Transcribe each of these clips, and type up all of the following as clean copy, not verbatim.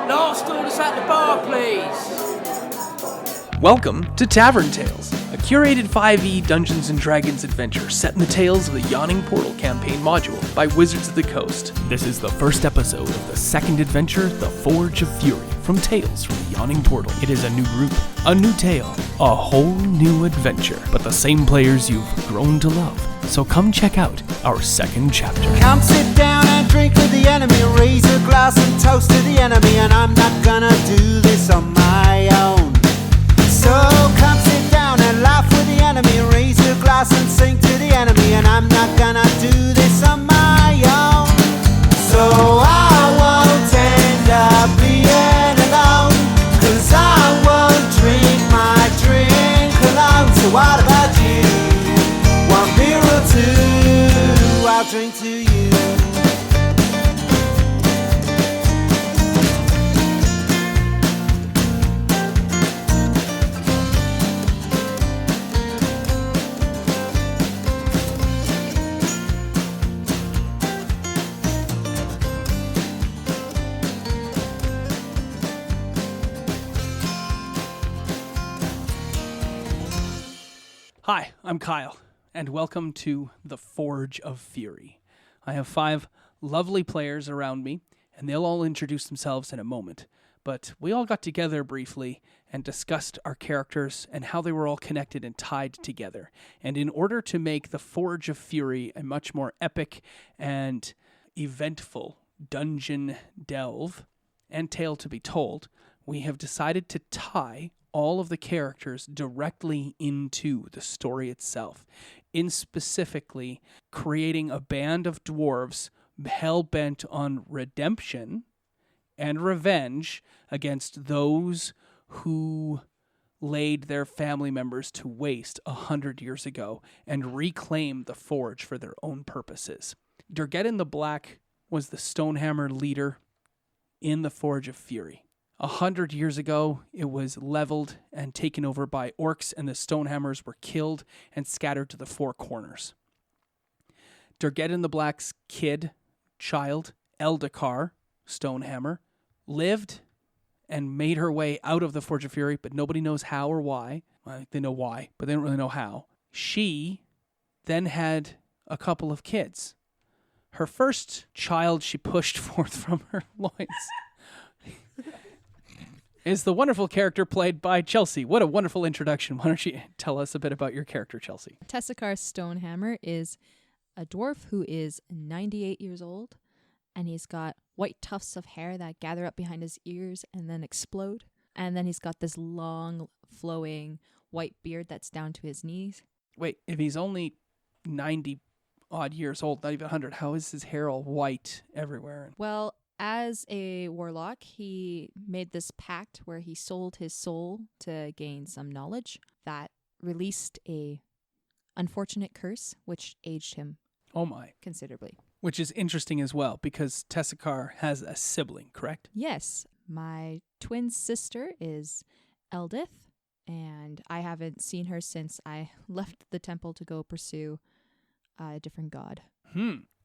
Last orders at the bar, please. Welcome to Tavern Tales, a curated 5e Dungeons & Dragons adventure set in the tales of the Yawning Portal campaign module by Wizards of the Coast. This is the first episode of the second adventure, The Forge of Fury, from Tales from the Yawning Portal. It is a new group, a new tale, a whole new adventure, but the same players you've grown to love. So come check out our second chapter. Come sit down and drink with the enemy, raise a glass and toast to the enemy, and I'm not gonna do this on my own. So come sit down and laugh with the enemy, raise a glass and sing to the enemy, and I'm not gonna do this on my own. So I won't end up being alone, 'cause I won't drink my drink alone. So what about you? One beer or two, I'll drink to you. Hi, I'm Kyle, and welcome to The Forge of Fury. I have 5 lovely players around me, and they'll all introduce themselves in a moment. But we all got together briefly and discussed our characters and how they were all connected and tied together. And in order to make The Forge of Fury a much more epic and eventful dungeon delve and tale to be told, we have decided to tie all of the characters directly into the story itself, in specifically creating a band of dwarves hell-bent on redemption and revenge against those who laid their family members to waste 100 years ago and reclaimed the forge for their own purposes. Durgeddon the Black was the Stonehammer leader in the Forge of Fury. 100 years ago, it was leveled and taken over by orcs, and the Stonehammers were killed and scattered to the 4 corners. Durgeddon the Black's child, Eldakar Stonehammer, lived and made her way out of the Forge of Fury, but nobody knows how or why. Well, they know why, but they don't really know how. She then had a couple of kids. Her first child she pushed forth from her loins is the wonderful character played by Chelsea. What a wonderful introduction. Why don't you tell us a bit about your character, Chelsea? Tessakar Stonehammer is a dwarf who is 98 years old, and he's got white tufts of hair that gather up behind his ears and then explode. And then he's got this long, flowing white beard that's down to his knees. Wait, if he's only 90-odd years old, not even 100, how is his hair all white everywhere? Well, as a warlock, he made this pact where he sold his soul to gain some knowledge that released a unfortunate curse, which aged him considerably. Which is interesting as well, because Tessakar has a sibling, correct? Yes. My twin sister is Eldith, and I haven't seen her since I left the temple to go pursue a different god.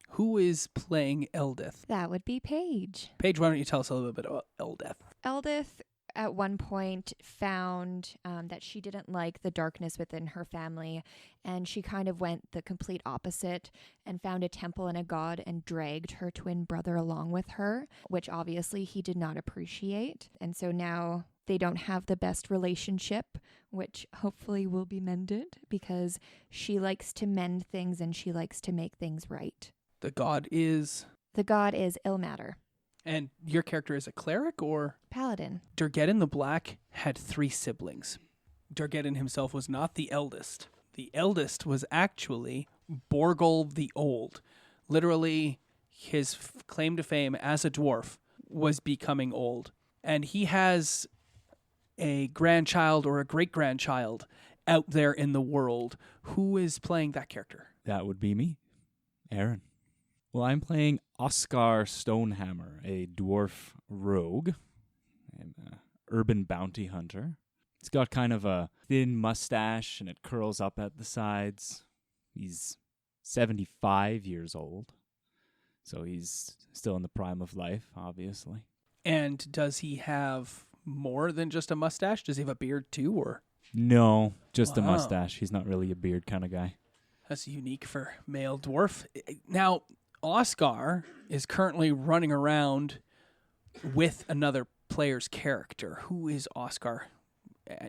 Who is playing Eldith? That would be Paige. Paige, why don't you tell us a little bit about Eldith? Eldith, at one point, found that she didn't like the darkness within her family, and she kind of went the complete opposite and found a temple and a god and dragged her twin brother along with her, which obviously he did not appreciate. And so now they don't have the best relationship, which hopefully will be mended, because she likes to mend things and she likes to make things right. The god is? The god is Ilmater. And your character is a cleric or? Paladin. Durgeddon the Black had 3 siblings. Durgeddon himself was not the eldest. The eldest was actually Borgol the Old. Literally, his claim to fame as a dwarf was becoming old. And he has a grandchild or a great-grandchild out there in the world. Who is playing that character? That would be me, Aaron. Well, I'm playing Oscar Stonehammer, a dwarf rogue, an urban bounty hunter. He's got kind of a thin mustache, and it curls up at the sides. He's 75 years old, so he's still in the prime of life, obviously. And does he have more than just a mustache? Does he have a beard too, or? No, just a Wow. mustache. He's not really a beard kind of guy. That's unique for male dwarf. Now, Oscar is currently running around with another player's character. Who is Oscar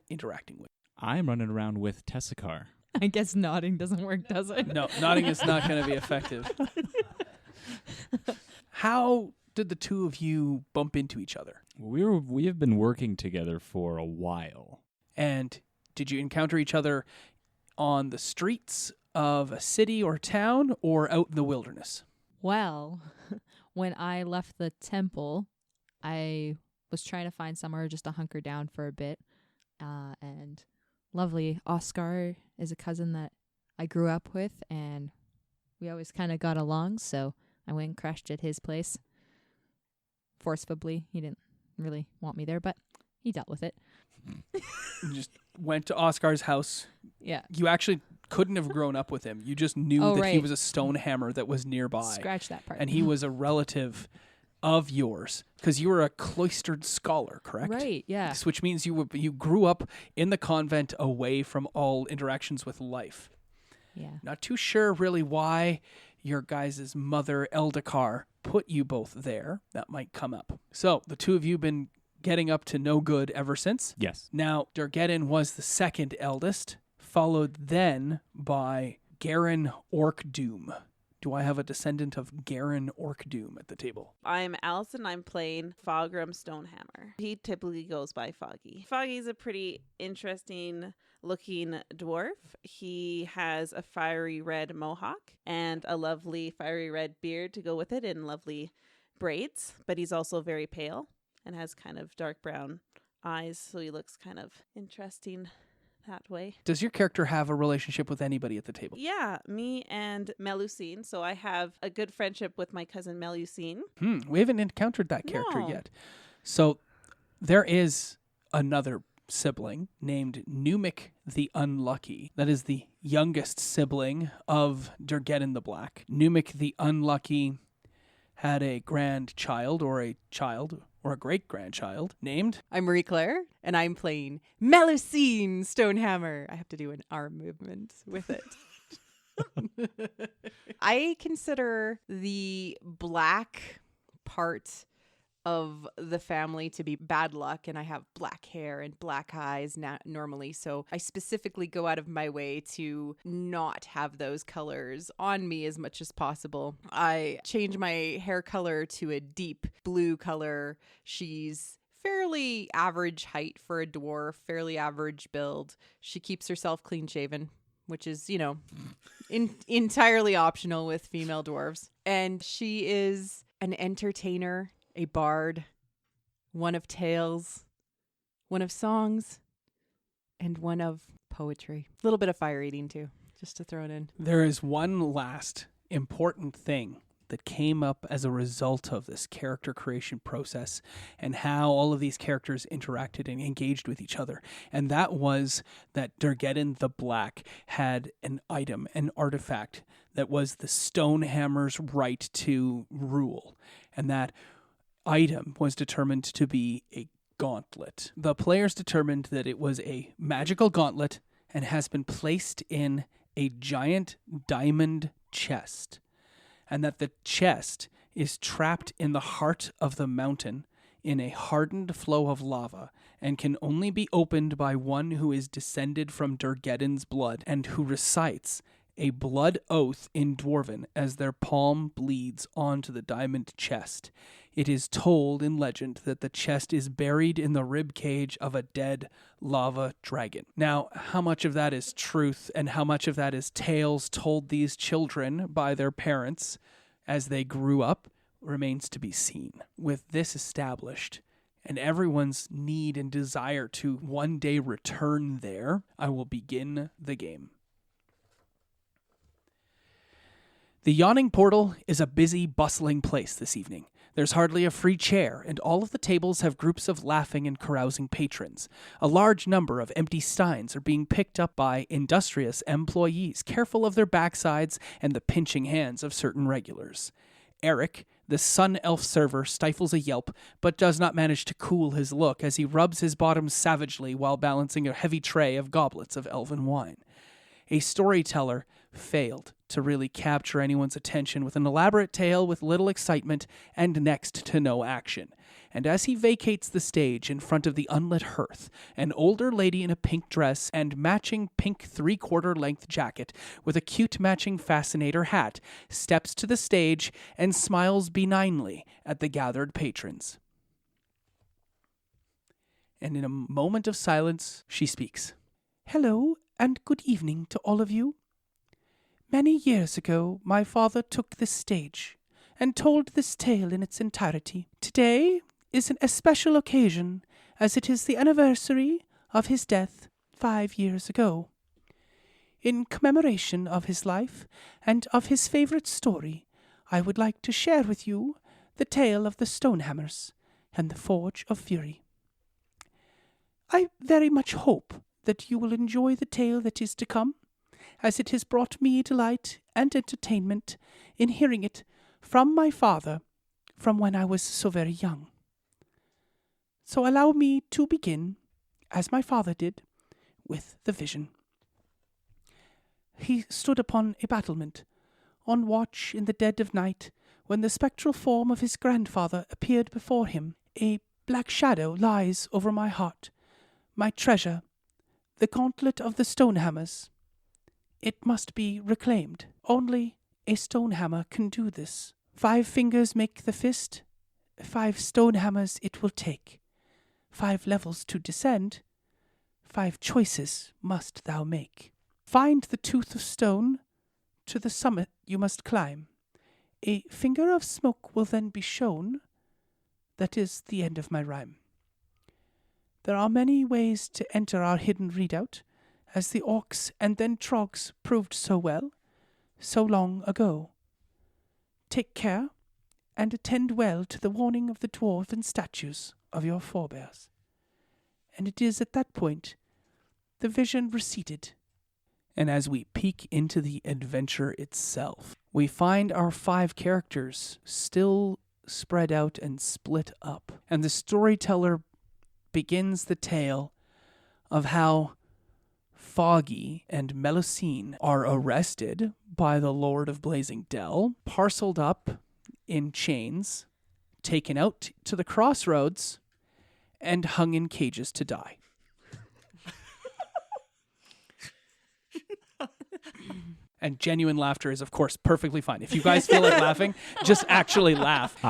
interacting with? I'm running around with Tessakar. I guess nodding doesn't work, does it? No, nodding is not going to be effective. How did the two of you bump into each other? We have been working together for a while. And did you encounter each other on the streets of a city or town or out in the wilderness? Well, when I left the temple, I was trying to find somewhere just to hunker down for a bit. And lovely Oscar is a cousin that I grew up with, and we always kind of got along, so I went and crashed at his place. Forcefully. He didn't really want me there, but he dealt with it. You just went to Oscar's house. Yeah. You actually couldn't have grown up with him. You just knew Oh, that he right. was a Stonehammer that was nearby. Scratch that part. And he was a relative of yours because you were a cloistered scholar, correct? Right, yeah. Which means you grew up in the convent away from all interactions with life. Yeah. Not too sure really why your guys' mother, Eldakar, put you both there. That might come up. So the two of you been getting up to no good ever since. Yes. Now, Durgeddin was the second eldest, followed then by Garen Orkdoom. Do I have a descendant of Garen Orkdoom at the table? I'm Allison. I'm playing Fogram Stonehammer. He typically goes by Foggy. Foggy's a pretty interesting looking dwarf. He has a fiery red mohawk and a lovely fiery red beard to go with it and lovely braids, but he's also very pale and has kind of dark brown eyes, so he looks kind of interesting that way. Does your character have a relationship with anybody at the table? Yeah, me and Melusine. So I have a good friendship with my cousin Melusine. We haven't encountered that character No. yet. So there is another sibling named Numik the Unlucky. That is the youngest sibling of Durgeddin the Black. Numik the Unlucky had a grandchild or a great-grandchild named... I'm Marie Claire, and I'm playing Melusine Stonehammer. I have to do an arm movement with it. I consider the black part of the family to be bad luck, and I have black hair and black eyes normally, so I specifically go out of my way to not have those colors on me as much as possible. I change my hair color to a deep blue color. She's fairly average height for a dwarf, fairly average build. She keeps herself clean shaven, which is, entirely optional with female dwarves. And she is an entertainer, a bard, one of tales, one of songs, and one of poetry. A little bit of fire eating too, just to throw it in. There is one last important thing that came up as a result of this character creation process and how all of these characters interacted and engaged with each other. And that was that Durgeddin the Black had an item, an artifact that was the Stonehammer's right to rule. And that item was determined to be a gauntlet. The players determined that it was a magical gauntlet and has been placed in a giant diamond chest, and that the chest is trapped in the heart of the mountain in a hardened flow of lava and can only be opened by one who is descended from Durgeddin's blood and who recites a blood oath in Dwarven as their palm bleeds onto the diamond chest. It is told in legend that the chest is buried in the rib cage of a dead lava dragon. Now, how much of that is truth and how much of that is tales told these children by their parents as they grew up remains to be seen. With this established, and everyone's need and desire to one day return there, I will begin the game. The Yawning Portal is a busy, bustling place this evening. There's hardly a free chair, and all of the tables have groups of laughing and carousing patrons. A large number of empty steins are being picked up by industrious employees, careful of their backsides and the pinching hands of certain regulars. Eric, The Sun Elf server stifles a yelp, but does not manage to cool his look as he rubs his bottom savagely while balancing a heavy tray of goblets of elven wine. A storyteller failed to really capture anyone's attention with an elaborate tale with little excitement and next to no action. And as he vacates the stage in front of the unlit hearth, an older lady in a pink dress and matching pink three-quarter-length jacket with a cute matching fascinator hat steps to the stage and smiles benignly at the gathered patrons. And in a moment of silence, she speaks. "Hello, and good evening to all of you. Many years ago, my father took this stage and told this tale in its entirety. Today is a special occasion, as it is the anniversary of his death 5 years ago. In commemoration of his life and of his favorite story, I would like to share with you the tale of the Stonehammers and the Forge of Fury. I very much hope that you will enjoy the tale that is to come, as it has brought me delight and entertainment in hearing it from my father from when I was so very young. So allow me to begin, as my father did, with the vision. He stood upon a battlement, on watch in the dead of night, when the spectral form of his grandfather appeared before him. A black shadow lies over my heart, my treasure, the Gauntlet of the Stonehammers. It must be reclaimed. Only a Stonehammer can do this. 5 fingers make the fist. 5 Stonehammers it will take. 5 levels to descend. 5 choices must thou make. Find the tooth of stone. To the summit you must climb. A finger of smoke will then be shown. That is the end of my rhyme. There are many ways to enter our hidden redoubt, as the orcs and then trogs proved so well, so long ago. Take care, and attend well to the warning of the dwarven statues of your forebears." And it is at that point the vision receded. And as we peek into the adventure itself, we find our 5 characters still spread out and split up. And the storyteller begins the tale of how Foggy and Melusine are arrested by the Lord of Blazing Dell, parceled up in chains, taken out to the crossroads, and hung in cages to die. And genuine laughter is, of course, perfectly fine. If you guys feel like laughing, just actually laugh.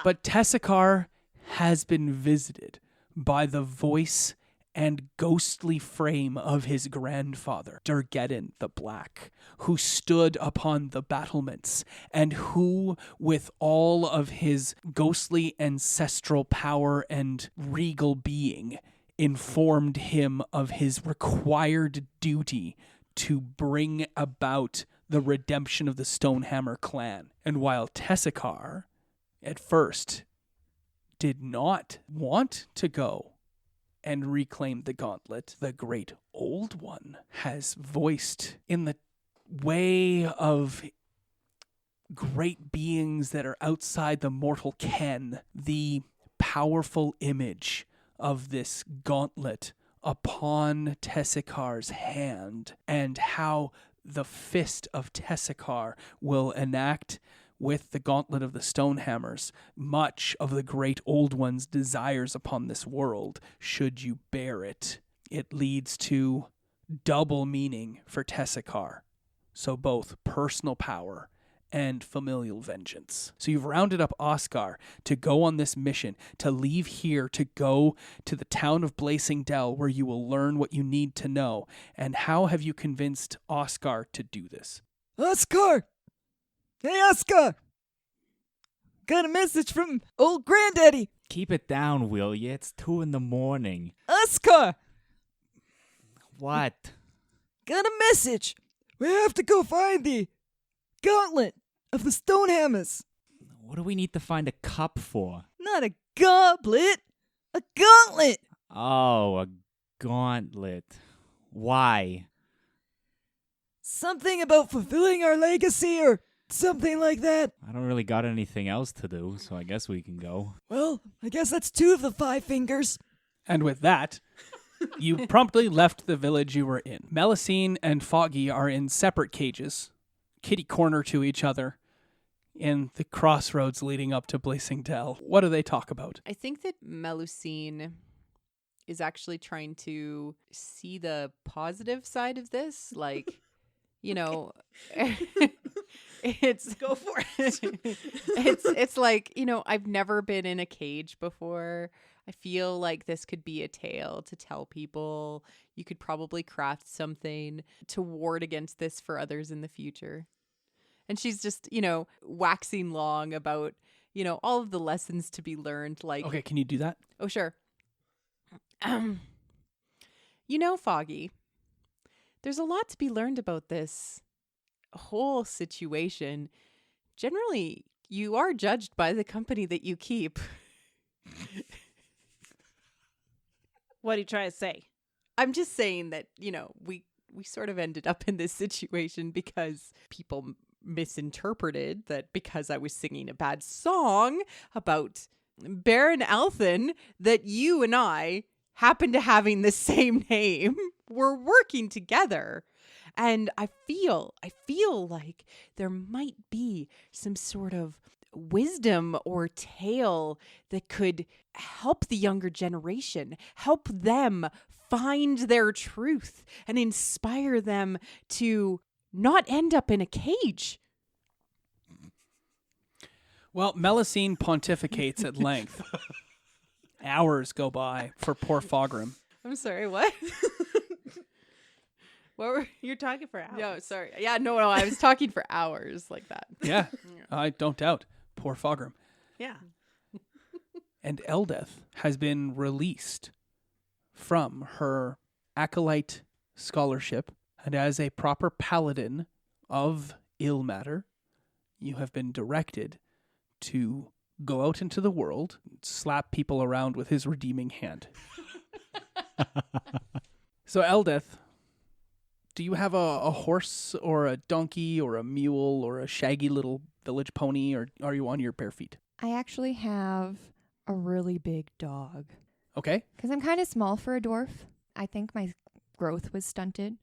But Tessakar has been visited by the voice and ghostly frame of his grandfather, Durgeddon the Black, who stood upon the battlements, and who, with all of his ghostly ancestral power and regal being, informed him of his required duty to bring about the redemption of the Stonehammer clan. And while Tessakar, at first, did not want to go and reclaim the gauntlet, the great old one has voiced in the way of great beings that are outside the mortal ken the powerful image of this gauntlet upon Tessakar's hand, and how the fist of Tessakar will enact with the Gauntlet of the Stonehammers much of the great old one's desires upon this world, should you bear it. It leads to double meaning for Tessakar, so both personal power and familial vengeance. So you've rounded up Oscar to go on this mission, to leave here, to go to the town of Blazing Dell, where you will learn what you need to know. And how have you convinced Oscar to do this? Oscar! Hey, Oscar! Got a message from old granddaddy. Keep it down, will ya? It's 2 a.m. Oscar! What? Got a message. We have to go find the Gauntlet of the Stonehammers. What do we need to find a cup for? Not a goblet, a gauntlet. Oh, a gauntlet. Why? Something about fulfilling our legacy or Something like that. I don't really got anything else to do, so I guess we can go. Well, I guess that's 2 of the 5 fingers. And with that, you promptly left the village you were in. Melusine and Foggy are in separate cages, kitty corner to each other, in the crossroads leading up to Blazing Dell. What do they talk about? I think that Melusine is actually trying to see the positive side of this. Like, you know, it's Go for it. it's like, you know, I've never been in a cage before. I feel like this could be a tale to tell people. You could probably craft something to ward against this for others in the future. And she's just, you know, waxing long about, you know, all of the lessons to be learned. Like, Okay, can you do that? oh, sure. You know, Foggy, there's a lot to be learned about this whole situation. Generally, you are judged by the company that you keep. What are you trying to say? I'm just saying that, you know, we sort of ended up in this situation because people misinterpreted that because I was singing a bad song about Baron Althen that you and I happen to having the same name. We're working together. And I feel like there might be some sort of wisdom or tale that could help the younger generation, help them find their truth and inspire them to not end up in a cage. Well, Melusine pontificates at length. Hours go by for poor Fogrim. I'm sorry, what? What were You're talking for hours. No, sorry. Yeah, no, I was talking for hours like that. Yeah, I don't doubt. Poor Fogrim. Yeah. And Eldeth has been released from her acolyte scholarship, and as a proper paladin of ill matter, you have been directed to go out into the world, slap people around with his redeeming hand. So Eldeth, do you have a horse or a donkey or a mule or a shaggy little village pony, or are you on your bare feet? I actually have a really big dog. Okay. Because I'm kind of small for a dwarf. I think my growth was stunted,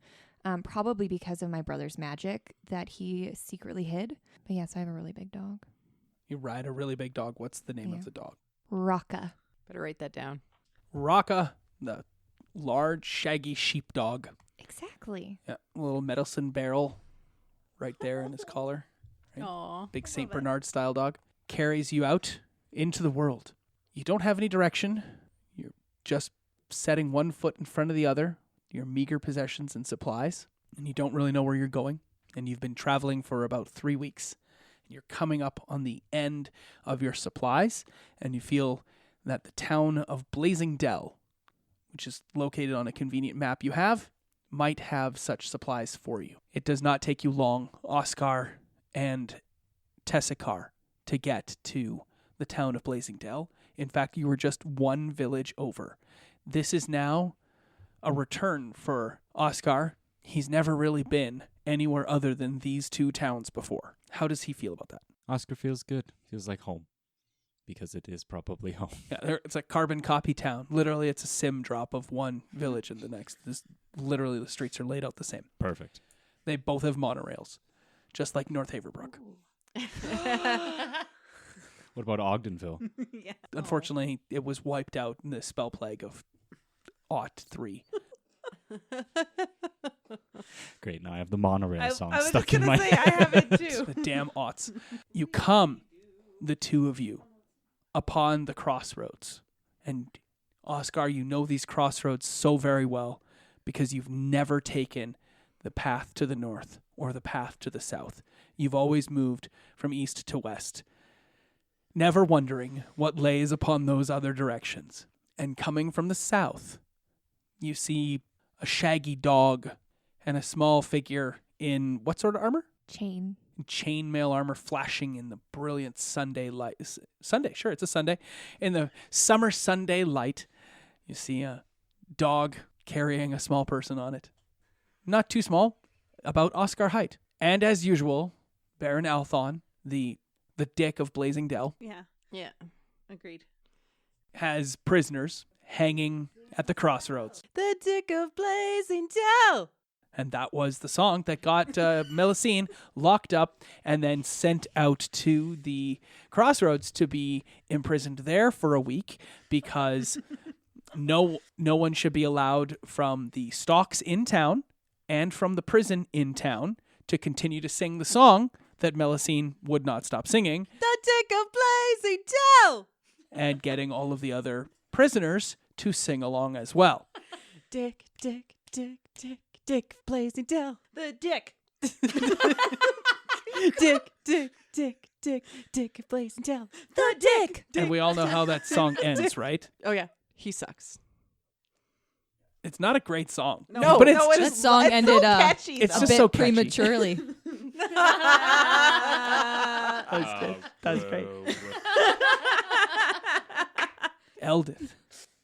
probably because of my brother's magic that he secretly hid. But yes, I have a really big dog. You ride a really big dog. What's the name Yeah. of the dog? Raka. Better write that down. Raka, the large, shaggy sheepdog. Exactly. Yeah, a little medicine barrel right there in his collar. Right? Aw. Big St. Bernard style dog. Carries you out into the world. You don't have any direction. You're just setting one foot in front of the other, your meager possessions and supplies, and you don't really know where you're going. And you've been traveling for about 3 weeks. And you're coming up on the end of your supplies, and you feel that the town of Blazing Dell, which is located on a convenient map you have, might have such supplies for you. It does not take you long, Oscar and Tessikar, to get to the town of Blazing Dell. In fact, you were just one village over. This is now a return for Oscar. He's never really been anywhere other than these 2 towns before. How does he feel about that? Oscar feels good. Feels like home. Because it is probably home. Yeah, it's a carbon copy town. Literally, it's a sim drop of one village and the next. Literally, the streets are laid out the same. Perfect. They both have monorails, just like North Haverbrook. What about Ogdenville? Yeah. Unfortunately, it was wiped out in the spell plague of '03. Great, now I have the monorail song I was stuck just in gonna my say, head. I have it too. The damn aughts. You come, the 2 of you, upon the crossroads. And Oscar, you know these crossroads so very well because you've never taken the path to the north or the path to the south. You've always moved from east to west, never wondering what lays upon those other directions. And coming from the south, you see a shaggy dog and a small figure in what sort of armor? Chain. Chainmail armor flashing in the brilliant Sunday light. Sunday, sure, it's a Sunday. In the summer Sunday light, you see a dog carrying a small person on it. Not too small, about Oscar height. And as usual, Baron Althon, the dick of Blazing Dell, Yeah. Yeah. Agreed. has prisoners hanging at the crossroads. The Dick of Blazing Dell. And that was the song that got Melusine locked up and then sent out to the crossroads to be imprisoned there for a week because no one should be allowed from the stocks in town and from the prison in town to continue to sing the song that Melusine would not stop singing, The Dick of Blazing Dell. and getting all of the other prisoners to sing along as well. Dick, Dick, Dick, Dick, Dick of Blazing Dell. The dick. Dick, Dick, Dick, Dick, Dick of Blazing Dell. The Dick. And we all know how that song ends, right? Oh yeah, he sucks. It's not a great song. No, but it's no, it just That song It's ended so catchy. it's a just bit so catchy. prematurely. That was good. That was great. Eldith,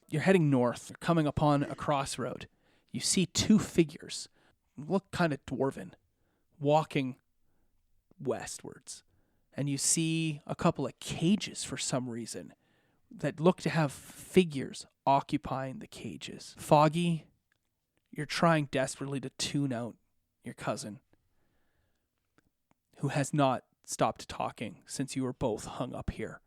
you're heading north. You're coming upon a crossroad. You see two figures, look kind of dwarven, walking westwards. And you see a couple of cages for some reason that look to have figures occupying the cages. Foggy, you're trying desperately to tune out your cousin, who has not stopped talking since you were both hung up here.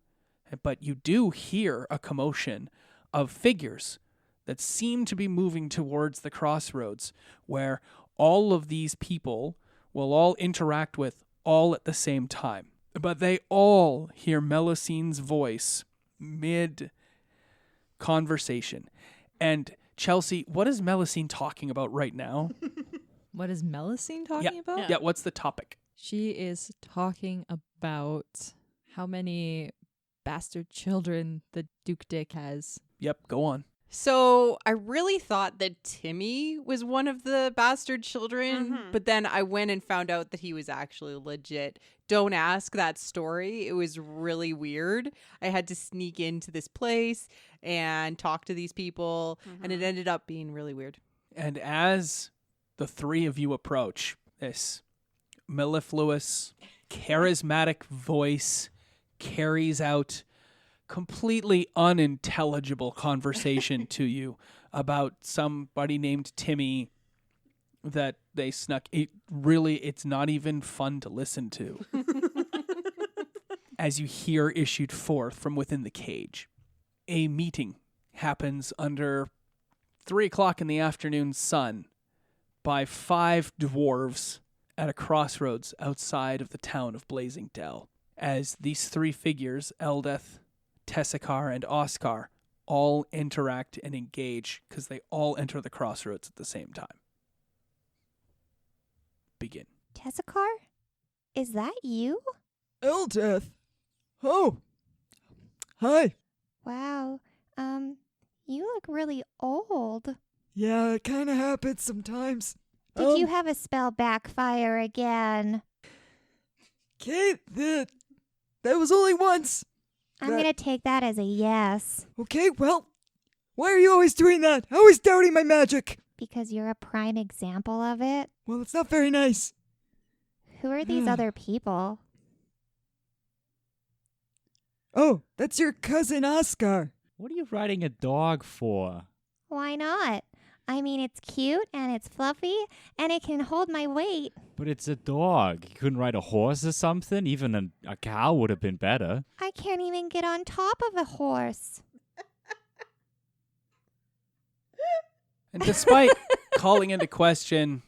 But you do hear a commotion of figures that seem to be moving towards the crossroads, where all of these people will all interact with all at the same time. But they all hear Melusine's voice mid-conversation. And Chelsea, what is Melusine talking about right now? What is Melusine talking about? Yeah, what's the topic? She is talking about how many bastard children the Duke Dick has. Yep, go on. So I really thought that Timmy was one of the bastard children, but then I went and found out that he was actually legit. Don't ask that story. It was really weird. I had to sneak into this place and talk to these people, and it ended up being really weird. And as the three of you approach, this mellifluous, charismatic voice carries out completely unintelligible conversation to you about somebody named Timmy that they snuck. It's not even fun to listen to. As you hear issued forth from within the cage, a meeting happens under 3:00 in the afternoon sun by 5 dwarves at a crossroads outside of the town of Blazing Dell. As these three figures, Eldeth, Tessakar, and Oscar, all interact and engage because they all enter the crossroads at the same time. Begin. Tessakar? Is that you? Eldeth. Oh. Hi. Wow. You look really old. Yeah, it kind of happens sometimes. Did you have a spell backfire again? Kate, that was only once. I'm That- gonna take that as a yes. Okay, well, why are you always doing that? Always doubting my magic. Because you're a prime example of it. Well, it's not very nice. Who are these other people? Oh, that's your cousin Oscar. What are you riding a dog for? Why not? I mean, it's cute and it's fluffy and it can hold my weight. But it's a dog. You couldn't ride a horse or something? Even a cow would have been better. I can't even get on top of a horse. And despite calling into question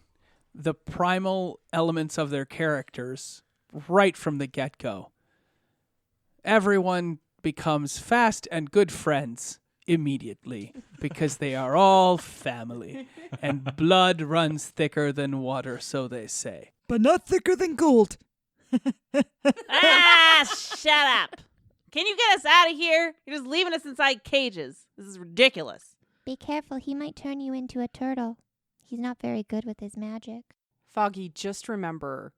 the primal elements of their characters right from the get-go, everyone becomes fast and good friends immediately because they are all family and blood runs thicker than water, so they say. But not thicker than gold. Shut up. Can you get us out of here? You're just leaving us inside cages. This is ridiculous. Be careful, he might turn you into a turtle. He's not very good with his magic. Foggy, just remember,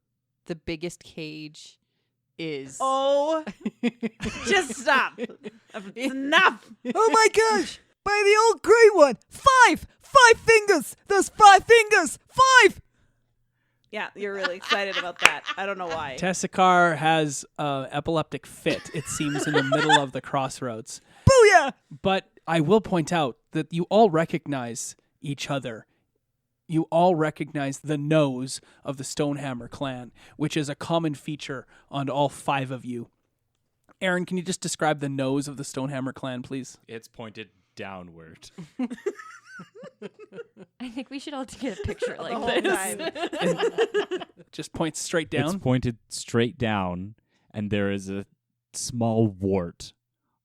the biggest cage is... Oh, just stop. Enough. Oh my gosh! By the old great one! 5! 5 fingers! Those 5 fingers! 5! Yeah, you're really excited about that. I don't know why. Tessakar has an epileptic fit, it seems, in the middle of the crossroads. Booyah! But I will point out that you all recognize each other. You all recognize the nose of the Stonehammer clan, which is a common feature on all 5 of you. Aaron, can you just describe the nose of the Stonehammer clan, please? It's pointed downward. I think we should all get a picture The like whole this. time. Just points straight down. It's pointed straight down, and there is a small wart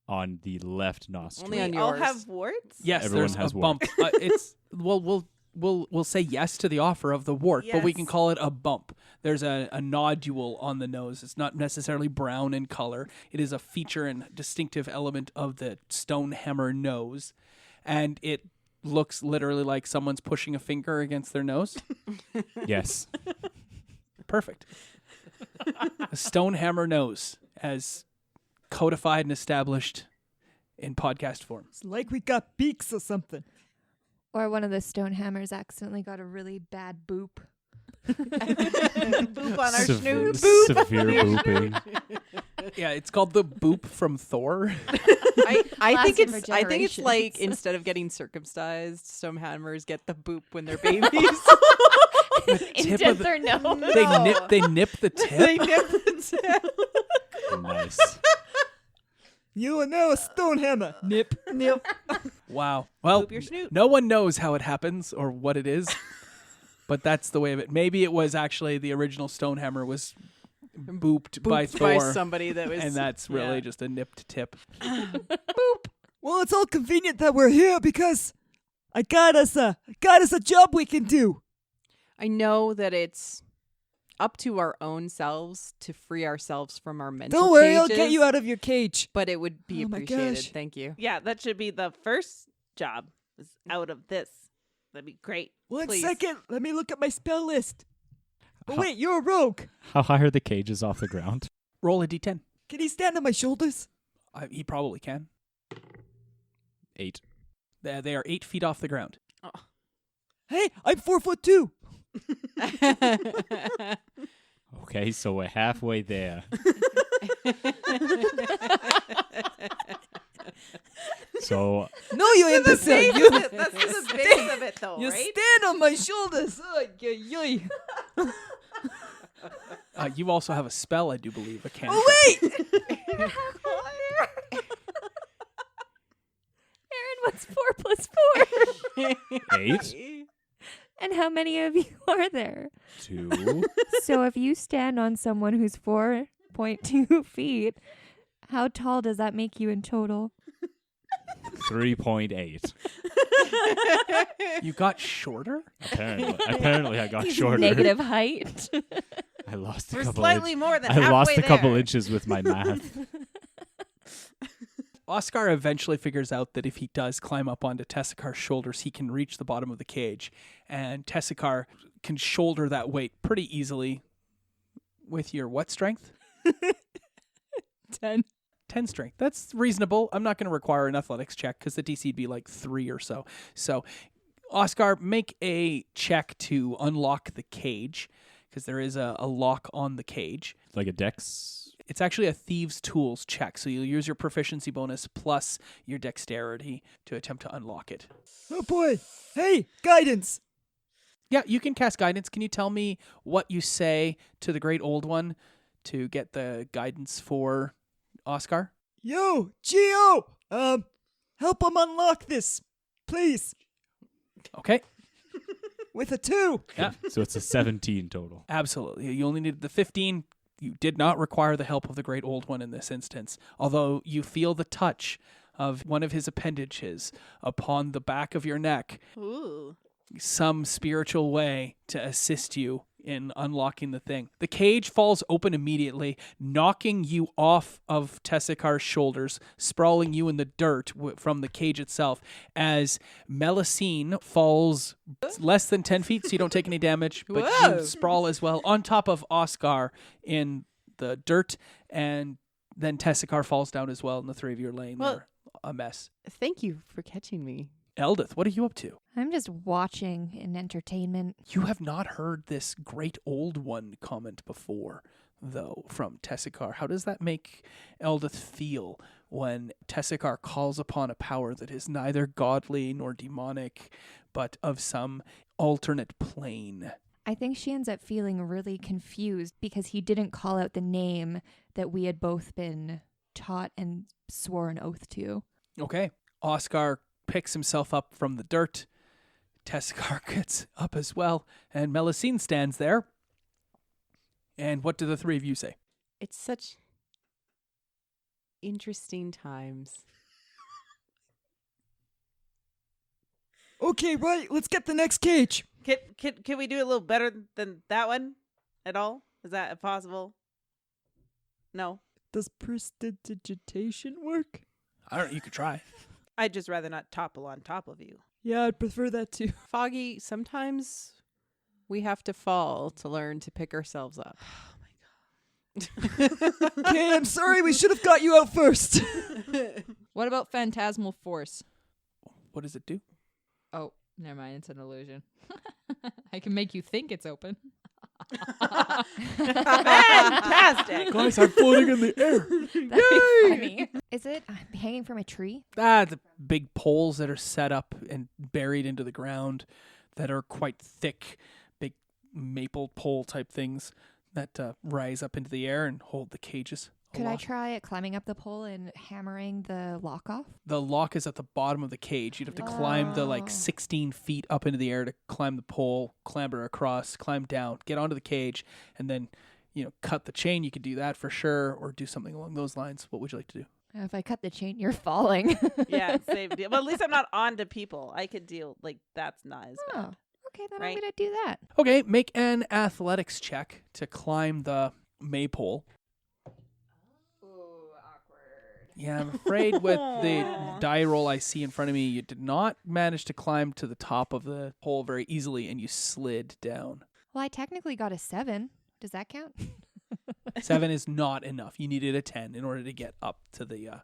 on the left nostril. Only on We all yours. have warts? Yes, Everyone there's has a bump. It's we'll say yes to the offer of the wart, but we can Yes. call it a bump. There's a nodule on the nose. It's not necessarily brown in color. It is a feature and distinctive element of the Stonehammer nose, and it looks literally like someone's pushing a finger against their nose. Yes. Perfect. A Stonehammer nose, as codified and established in podcast form. It's like we got beaks or something. Or one of the Stonehammers accidentally got a really bad boop. Boop on our Severe, snoot. severe booping. Yeah, it's called the boop from Thor. I think Lasted it's for I think it's like generations. instead of getting circumcised, Stonehammers get the boop when they're babies. Tip Into of the- their nose. They nip the tip. nip the tip. Nice. You are now a Stonehammer. Nip. Nip. Wow. Well, Boop your snoot. no one knows how it happens or what it is, but that's the way of it. Maybe it was actually the original Stonehammer was booped by Booped by Thor, somebody that was and that's really yeah. just a nipped tip. Well, it's all convenient that we're here because I got us a job we can do. I know that it's up to our own selves to free ourselves from our mental Don't worry, I'll cages, get you out of your cage. but it would be Oh my appreciated. gosh. Thank you. Yeah, that should be the first job. Is out of this. That'd be great. One Please. second, let me look at my spell list. Oh How- wait, you're a rogue. How high are the cages off the ground? Roll a d10. Can he stand on my shoulders? He probably can. 8. They are 8 feet off the ground. Hey, I'm 4'2". Okay, so we're halfway there. So No, you imbecile. You, That's the base of it, though, you right? stand on my shoulders. Ay, ay, ay. You also have a spell, I do believe, a cantrip. Oh wait! Aaron, what's 4 plus 4? 8, And how many of you are there? 2, So if you stand on someone who's 4.2 feet, how tall does that make you in total? 3.8. You got shorter? Apparently, I got He's shorter. negative height. I lost a We're couple. slightly more than I halfway lost a couple there. inches with my math. Oscar eventually figures out that if he does climb up onto Tessakar's shoulders, he can reach the bottom of the cage. And Tessakar can shoulder that weight pretty easily with your what strength? 10. 10 strength. That's reasonable. I'm not going to require an athletics check because the DC would be like 3 or so. So, Oscar, make a check to unlock the cage because there is a lock on the cage. Like a dex. It's actually a thieves' tools check, so you'll use your proficiency bonus plus your dexterity to attempt to unlock it. Oh boy. Hey, guidance. Yeah, you can cast guidance. Can you tell me what you say to the Great Old One to get the guidance for Oscar? Yo, Geo. Help him unlock this, please. Okay. With a 2. Yeah. So it's a 17 total. Absolutely. You only needed the 15. You did not require the help of the Great Old One in this instance, although you feel the touch of one of his appendages upon the back of your neck, Ooh. some spiritual way to assist you in unlocking the thing. The cage falls open immediately, knocking you off of Tessakar's shoulders, sprawling you in the dirt from the cage itself, as Melusine falls less than 10 feet, so you don't take any damage, but Whoa. you sprawl as well on top of Oscar in the dirt, and then Tessakar falls down as well, and the three of you are laying Well- there a mess. Thank you for catching me. Eldith, what are you up to? I'm just watching in entertainment. You have not heard this great old one comment before, though, from Tessikar. How does that make Eldith feel when Tessikar calls upon a power that is neither godly nor demonic, but of some alternate plane? I think she ends up feeling really confused because he didn't call out the name that we had both been taught and swore an oath to. Okay. Oscar picks himself up from the dirt. Tessikar gets up as well, and Melusine stands there. And what do the three of you say? It's such interesting times. Okay, right. Let's get the next cage. Can we do it a little better than that one at all? Is that possible? No. Does prestidigitation work? I don't know. You could try. I'd just rather not topple on top of you. Yeah, I'd prefer that too. Foggy, sometimes we have to fall to learn to pick ourselves up. Okay, I'm sorry. We should have got you out first. What about Phantasmal Force? What does it do? Oh, never mind. It's an illusion. I can make you think it's open. Fantastic. Guys, I'm floating in the air. That'd be funny. Is it hanging from a tree? The big poles that are set up and buried into the ground that are quite thick, big maple pole type things that rise up into the air and hold the cages. Could I try climbing up the pole and hammering the lock off? The lock is at the bottom of the cage. You'd have to climb the 16 feet up into the air to climb the pole, clamber across, climb down, get onto the cage, and then, cut the chain. You could do that for sure, or do something along those lines. What would you like to do? If I cut the chain, you're falling. Yeah, same deal. But at least I'm not onto people. I could deal, that's not as bad. Okay, then Right? I'm going to do that. Okay, make an athletics check to climb the maypole. Yeah, I'm afraid with the die roll I see in front of me, you did not manage to climb to the top of the pole very easily, and you slid down. Well, I technically got a 7. Does that count? 7 is not enough. You needed a 10 in order to get up to the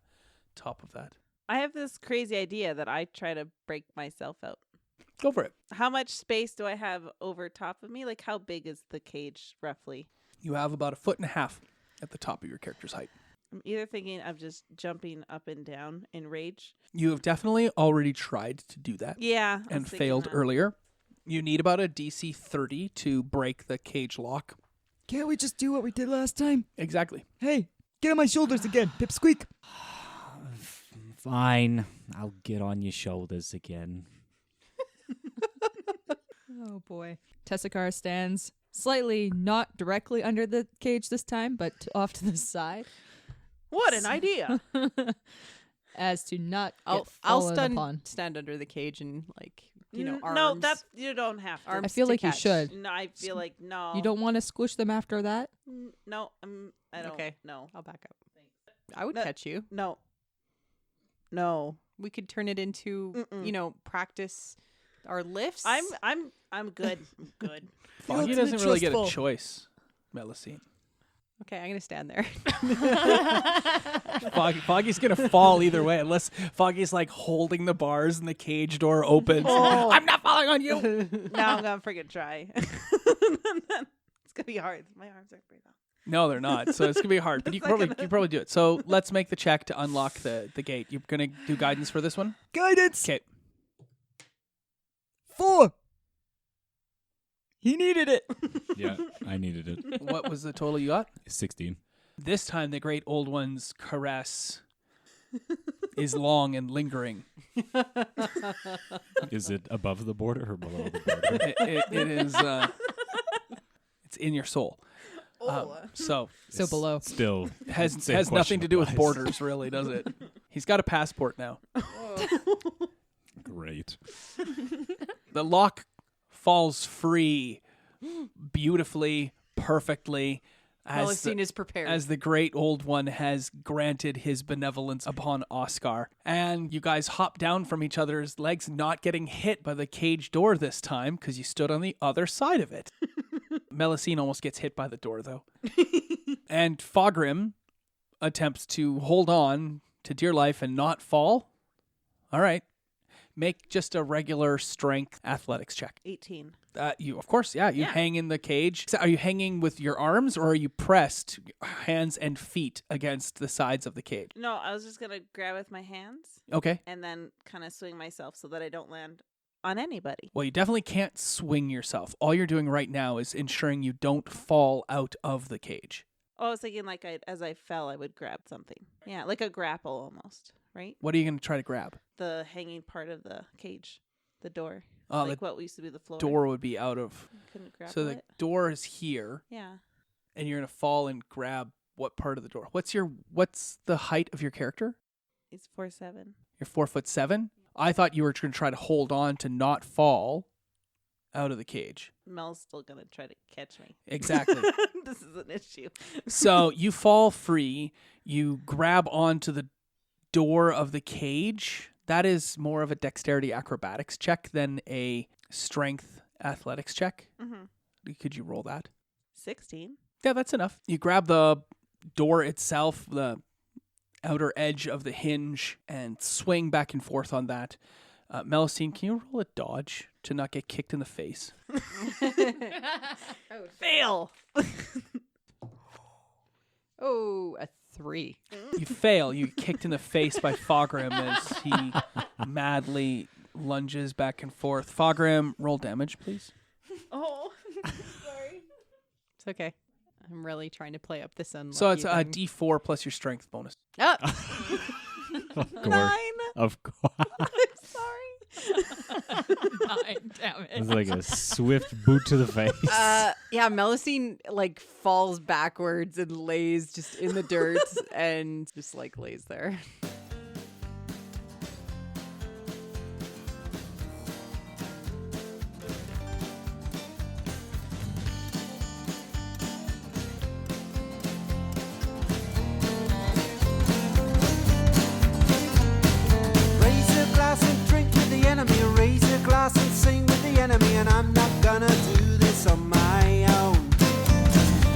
top of that. I have this crazy idea that I try to break myself out. Go for it. How much space do I have over top of me? Like, how big is the cage, roughly? You have about 1.5 feet at the top of your character's height. I'm either thinking of just jumping up and down in rage. You have definitely already tried to do that. Yeah. I And was thinking failed that. earlier. You need about a DC 30 to break the cage lock. Can't we just do what we did last time? Exactly. Hey, get on my shoulders again, Pipsqueak. Fine. I'll get on your shoulders again. Oh boy. Tessikar stands slightly not directly under the cage this time, but off to the side. What an idea. As to not get I'll fallen upon. stand under the cage and No, arms. you don't have to. Arms I feel to like you catch. should. No, I feel like no. You don't want to squish them after that? No, I don't. Okay. No. I'll back up. I would No. catch you. No. No. We could turn it into, practice our lifts. I'm good. I'm good. Foggy ultimate doesn't really get a trustful. choice, Melusine. Okay, I'm going to stand there. Foggy's going to fall either way unless Foggy's holding the bars and the cage door opens. I'm not falling on you. Now I'm gonna freaking try. It's gonna be hard. My arms aren't very long. No, they're not. So it's going to be hard, but you can probably do it. So let's make the check to unlock the gate. You're going to do guidance for this one? Guidance. Okay. 4. He needed it. Yeah, I needed it. What was the total you got? 16. This time, the great old one's caress is long and lingering. Is it above the border or below the border? It is. It's in your soul. So So below. Still has same nothing to do with question borders, really, does it? He's got a passport now. Great. The lock falls free, beautifully, perfectly. Allison is prepared. As the great old one has granted his benevolence upon Oscar. And you guys hop down from each other's legs, not getting hit by the cage door this time because you stood on the other side of it. Melusine almost gets hit by the door, though. And Fogrim attempts to hold on to dear life and not fall. All right. Make just a regular strength athletics check. 18. You, of course, yeah. You hang in the cage. So are you hanging with your arms, or are you pressed, hands and feet, against the sides of the cage? No, I was just going to grab with my hands Okay. and then kind of swing myself so that I don't land on anybody. Well, you definitely can't swing yourself. All you're doing right now is ensuring you don't fall out of the cage. Oh, I was thinking like as I fell, I would grab something. Yeah, like a grapple almost, right? What are you going to try to grab? The hanging part of the cage, the door. Oh, like the what used to be the floor. door would be out of... Couldn't grab So the it. door is here, Yeah. and you're going to fall and grab what part of the door? What's the height of your character? He's 4'7". You're 4'7". I thought you were going to try to hold on to not fall out of the cage. Mel's still going to try to catch me. Exactly. This is an issue. So you fall free. You grab onto the door of the cage. That is more of a dexterity acrobatics check than a strength athletics check. Mm-hmm. Could you roll that? 16. Yeah, that's enough. You grab the door itself, the outer edge of the hinge, and swing back and forth on that. Melusine, can you roll a dodge to not get kicked in the face? Fail. Oh, a 3. You fail. You get kicked in the face by Fogrim as he madly lunges back and forth. Fogrim, roll damage, please. Oh, sorry. It's okay. I'm really trying to play up this unlucky So it's a thing. D4 plus your strength bonus. Oh. Of course. 9. Of course. I'm sorry. 9, damn it. It's like a swift boot to the face. Yeah, Melusine like falls backwards and lays just in the dirt and just like lays there. Raise a glass and drink with the enemy. Raise a glass and sing with the enemy. And I'm not gonna do this on my own.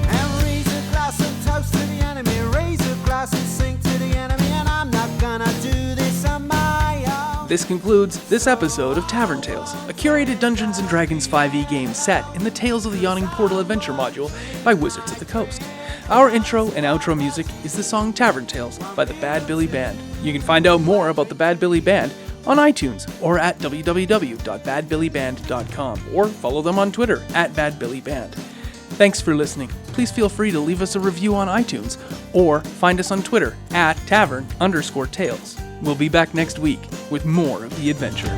And raise a glass and toast to the enemy. Raise a glass and sing to the enemy. And I'm not gonna do this on my own. This concludes this episode of Tavern Tales, a curated Dungeons & Dragons 5e game set in the Tales of the Yawning Portal adventure module by Wizards of the Coast. Our intro and outro music is the song Tavern Tales by the Bad Billy Band. You can find out more about the Bad Billy Band on iTunes or at www.badbillyband.com, or follow them on Twitter at badbillyband. Thanks for listening. Please feel free to leave us a review on iTunes or find us on Twitter at tavern_tales. We'll be back next week with more of the adventure.